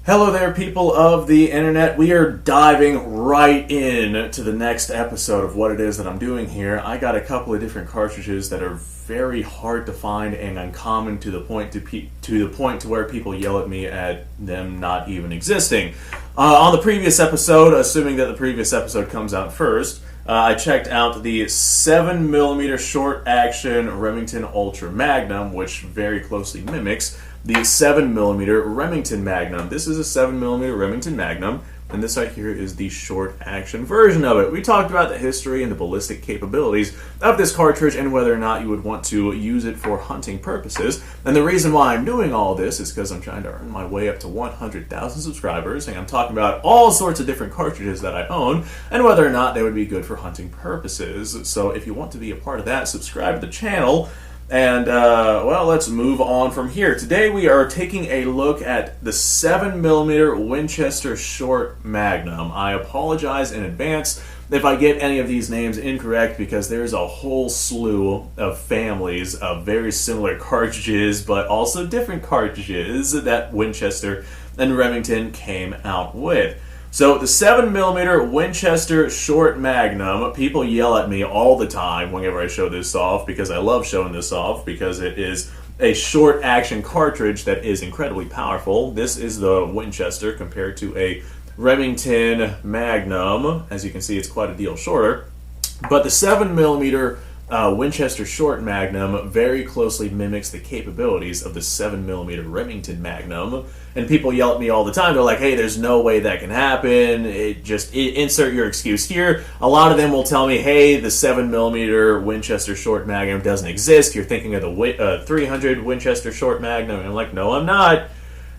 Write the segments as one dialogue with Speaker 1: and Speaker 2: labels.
Speaker 1: Hello there, people of the internet. We are diving right in to the next episode of what it is that I'm doing here. I got a couple of different cartridges that are very hard to find and uncommon to the point to where people yell at me at them not even existing. On the previous episode, assuming that the previous episode comes out first, I checked out the 7mm short action Remington Ultra Magnum, which very closely mimics the 7mm Remington Magnum. This is a 7mm Remington Magnum, and this right here is the short action version of it. We talked about the history and the ballistic capabilities of this cartridge and whether or not you would want to use it for hunting purposes. And the reason why I'm doing all this is because I'm trying to earn my way up to 100,000 subscribers, and I'm talking about all sorts of different cartridges that I own and whether or not they would be good for hunting purposes. So if you want to be a part of that, subscribe to the channel. And, well, let's move on from here. Today we are taking a look at the 7mm Winchester Short Magnum. I apologize in advance if I get any of these names incorrect because there's a whole slew of families of very similar cartridges, but also different cartridges that Winchester and Remington came out with. So the 7mm Winchester Short Magnum, people yell at me all the time whenever I show this off because I love showing this off because it is a short action cartridge that is incredibly powerful. This is the Winchester compared to a Remington Magnum. As you can see, it's quite a deal shorter. But the 7mm Winchester Short Magnum very closely mimics the capabilities of the 7mm Remington Magnum, and people yell at me all the time. They're like, hey, there's no way that can happen. Insert your excuse here. A lot of them will tell me, hey, the 7mm Winchester Short Magnum doesn't exist. You're thinking of the 300 Winchester Short Magnum. And I'm like, no, I'm not.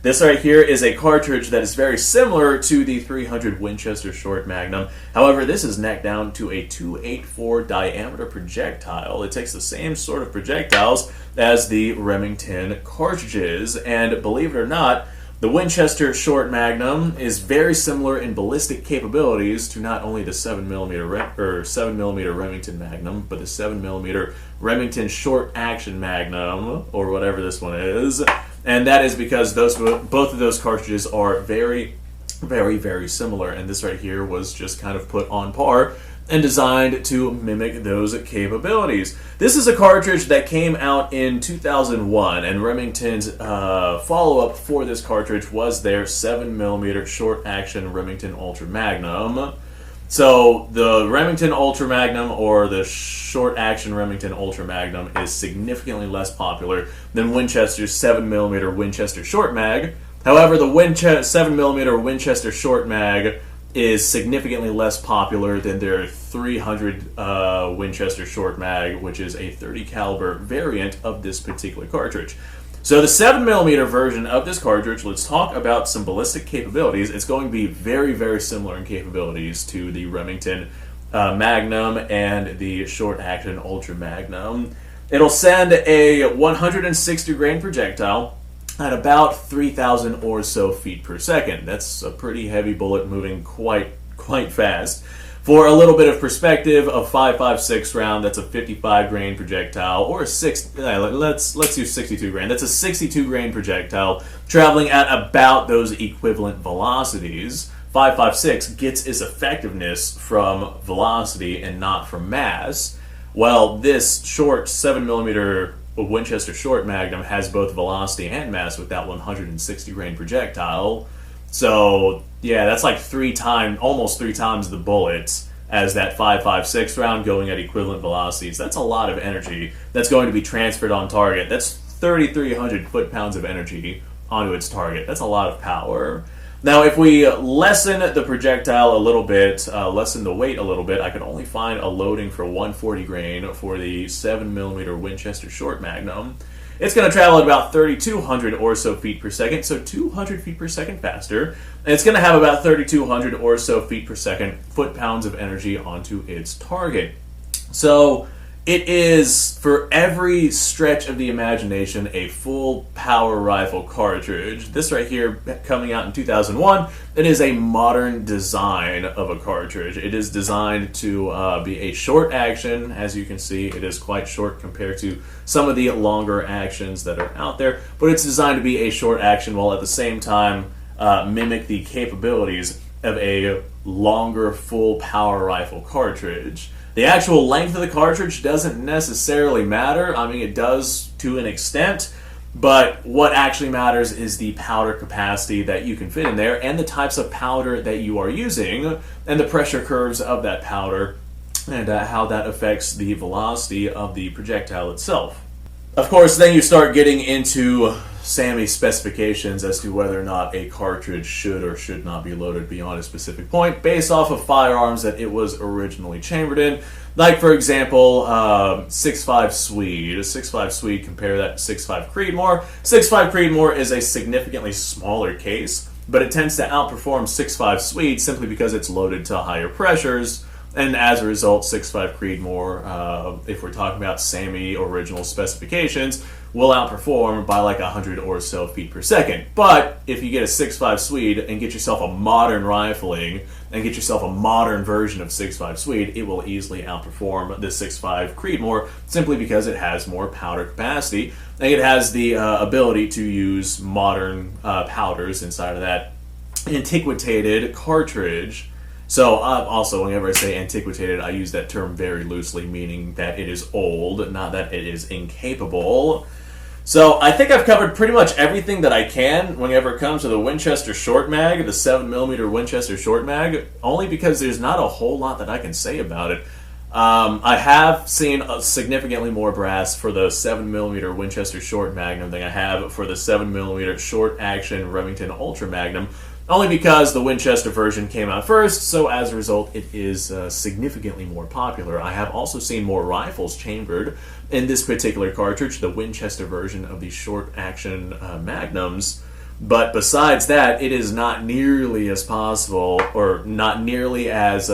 Speaker 1: This right here is a cartridge that is very similar to the 300 Winchester Short Magnum. However, this is necked down to a .284 diameter projectile. It takes the same sort of projectiles as the Remington cartridges. And believe it or not, the Winchester Short Magnum is very similar in ballistic capabilities to not only the 7mm Remington Magnum, but the 7mm Remington Short Action Magnum, or whatever this one is. And that is because both of those cartridges are very, very, very similar. And this right here was just kind of put on par and designed to mimic those capabilities. This is a cartridge that came out in 2001, and Remington's follow-up for this cartridge was their 7mm short action Remington Ultra Magnum. So the Remington Ultra Magnum, or the short action Remington Ultra Magnum, is significantly less popular than Winchester's 7mm Winchester Short Mag. However, the 7mm Winchester Short Mag is significantly less popular than their 300 Winchester Short Mag, which is a .30 caliber variant of this particular cartridge. So the 7mm version of this cartridge, let's talk about some ballistic capabilities. It's going to be very, very similar in capabilities to the Remington Magnum and the short action Ultra Magnum. It'll send a 160 grain projectile at about 3,000 or so feet per second. That's a pretty heavy bullet moving quite fast. For a little bit of perspective, a 5.56 round, that's a 55 grain projectile, or let's use 62 grain. That's a 62 grain projectile traveling at about those equivalent velocities. 5.56 gets its effectiveness from velocity and not from mass. Well, this short 7mm Winchester Short Magnum has both velocity and mass with that 160 grain projectile. So, yeah, that's like almost three times the bullets as that 5.56 round going at equivalent velocities. That's a lot of energy that's going to be transferred on target. That's 3,300 foot-pounds of energy onto its target. That's a lot of power. Now, if we lessen the projectile a little bit, lessen the weight a little bit, I could only find a loading for 140 grain for the 7mm Winchester Short Magnum. It's going to travel at about 3,200 or so feet per second, so 200 feet per second faster. And it's going to have about 3,200 or so feet per second foot-pounds of energy onto its target. So it is, for every stretch of the imagination, a full power rifle cartridge. This right here, coming out in 2001, it is a modern design of a cartridge. It is designed to be a short action. As you can see, it is quite short compared to some of the longer actions that are out there, but it's designed to be a short action while at the same time mimic the capabilities of a longer full power rifle cartridge. The actual length of the cartridge doesn't necessarily matter. I mean, it does to an extent, but what actually matters is the powder capacity that you can fit in there and the types of powder that you are using and the pressure curves of that powder and how that affects the velocity of the projectile itself. Of course, then you start getting into SAMI specifications as to whether or not a cartridge should or should not be loaded beyond a specific point based off of firearms that it was originally chambered in. Like, for example, 6.5 Swede. A 6.5 Swede, compare that to 6.5 Creedmoor. 6.5 Creedmoor is a significantly smaller case, but it tends to outperform 6.5 Swede simply because it's loaded to higher pressures. And as a result, 6.5 Creedmoor, if we're talking about SAMI original specifications, will outperform by like 100 or so feet per second. But if you get a 6.5 Swede and get yourself a modern rifling and get yourself a modern version of 6.5 Swede, it will easily outperform the 6.5 Creedmoor simply because it has more powder capacity and it has the ability to use modern powders inside of that antiquated cartridge. So also, whenever I say antiquated, I use that term very loosely, meaning that it is old, not that it is incapable. So I think I've covered pretty much everything that I can whenever it comes to the Winchester Short Mag, the 7mm Winchester Short Mag, only because there's not a whole lot that I can say about it. I have seen significantly more brass for the 7mm Winchester Short Magnum than I have for the 7mm Short Action Remington Ultra Magnum, only because the Winchester version came out first, so as a result it is significantly more popular. I have also seen more rifles chambered in this particular cartridge, the Winchester version of the short action Magnums, but besides that, it is not nearly as possible, or not nearly as,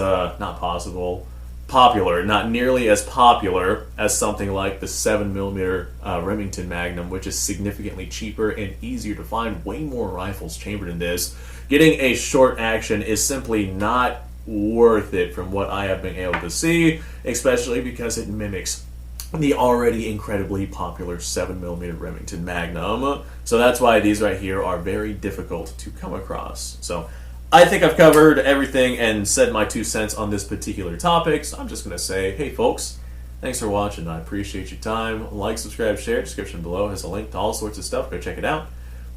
Speaker 1: popular, not nearly as popular as something like the 7mm Remington Magnum, which is significantly cheaper and easier to find. Way more rifles chambered in this. Getting a short action is simply not worth it from what I have been able to see, especially because it mimics the already incredibly popular 7mm Remington Magnum. So that's why these right here are very difficult to come across. So I think I've covered everything and said my 2 cents on this particular topic, so I'm just going to say, hey folks, thanks for watching. I appreciate your time. Like, subscribe, share. Description below has a link to all sorts of stuff. Go check it out.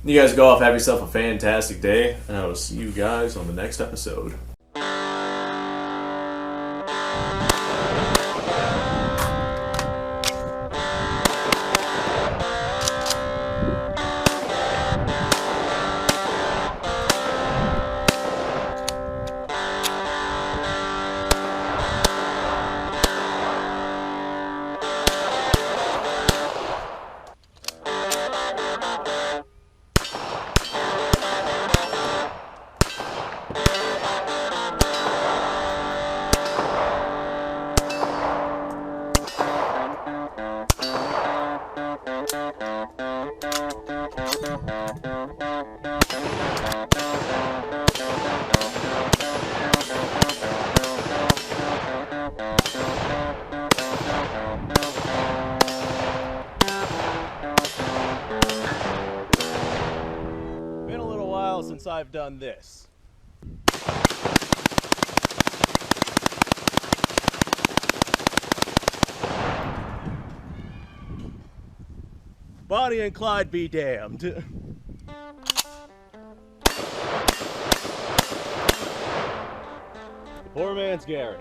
Speaker 1: You guys go off, have yourself a fantastic day, and I will see you guys on the next episode.
Speaker 2: Since I've done this. Bonnie and Clyde be damned. Poor man's Gary.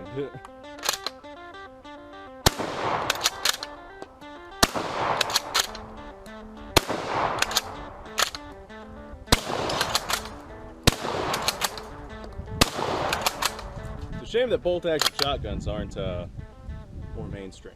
Speaker 2: It's a shame that bolt-action shotguns aren't more mainstream.